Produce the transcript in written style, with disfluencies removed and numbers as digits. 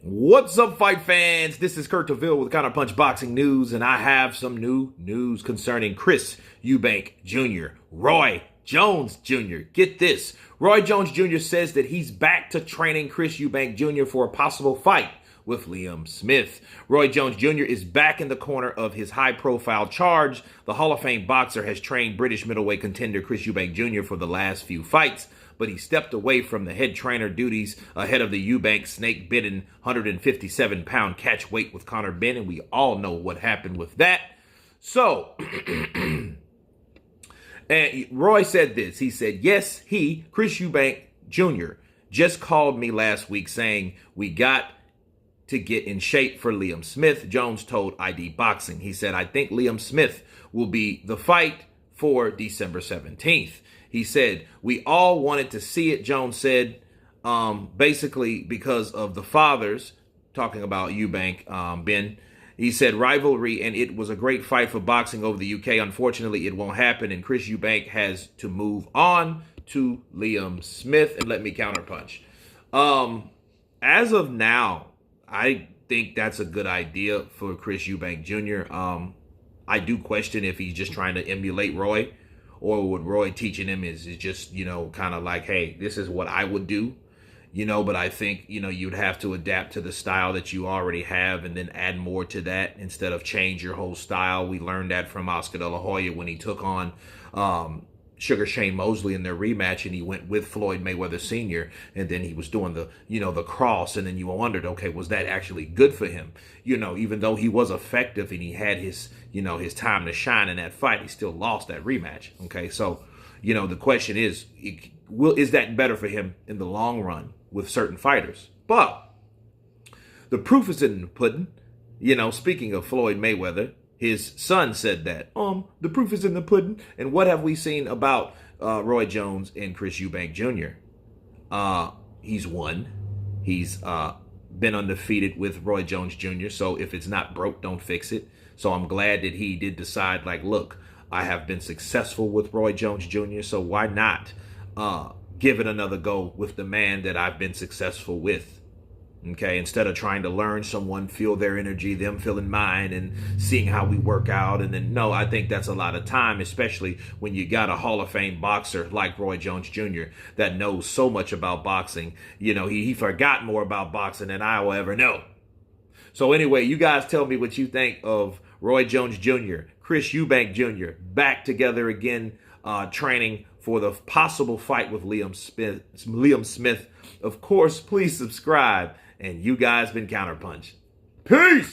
What's up, fight fans? This is Kurt DeVille with Counterpunch Boxing News, and I have some new news concerning Chris Eubank Jr., Roy Jones Jr. Get this. Roy Jones Jr. says that he's back to training Chris Eubank Jr. for a possible fight with Liam Smith. Roy Jones Jr. is back in the corner of his high-profile charge. The Hall of Fame boxer has trained British middleweight contender Chris Eubank Jr. for the last few fights, but he stepped away from the head trainer duties ahead of the Eubank snake-bitten 157-pound catch weight with Conor Benn, and we all know what happened with that. So, and Roy said this. He said, yes, Chris Eubank Jr., just called me last week saying we got to get in shape for Liam Smith, Jones told ID Boxing. He said, I think Liam Smith will be the fight for December 17th. He said, we all wanted to see it, Jones said, basically because of the fathers, talking about Eubank, Ben. He said, rivalry, and it was a great fight for boxing over the UK. Unfortunately, it won't happen, and Chris Eubank has to move on to Liam Smith. And let me counterpunch. As of now, I think that's a good idea for Chris Eubank Jr. I do question if he's just trying to emulate Roy, or what Roy teaching him is just, kind of like, hey, this is what I would do, but I think, you'd have to adapt to the style that you already have and then add more to that instead of change your whole style. We learned that from Oscar De La Hoya when he took on Sugar Shane Mosley in their rematch, and he went with Floyd Mayweather Sr., and then he was doing the, the cross, and then you wondered, okay, was that actually good for him? Even though he was effective and he had his, his time to shine in that fight, he still lost that rematch, okay? So, the question is that better for him in the long run with certain fighters? But the proof is in the pudding. Speaking of Floyd Mayweather, his son said that, the proof is in the pudding. And what have we seen about Roy Jones and Chris Eubank Jr.? He's won. He's been undefeated with Roy Jones Jr. So if it's not broke, don't fix it. So I'm glad that he did decide, like, look, I have been successful with Roy Jones Jr., so why not give it another go with the man that I've been successful with? Okay, instead of trying to learn someone, feel their energy, them feeling mine, and seeing how we work out. And then, no, I think that's a lot of time, especially when you got a Hall of Fame boxer like Roy Jones Jr. that knows so much about boxing. He forgot more about boxing than I will ever know. So anyway, you guys tell me what you think of Roy Jones Jr., Chris Eubank Jr. back together again, training for the possible fight with Liam Smith. Of course, please subscribe. And you guys been Counterpunched. Peace!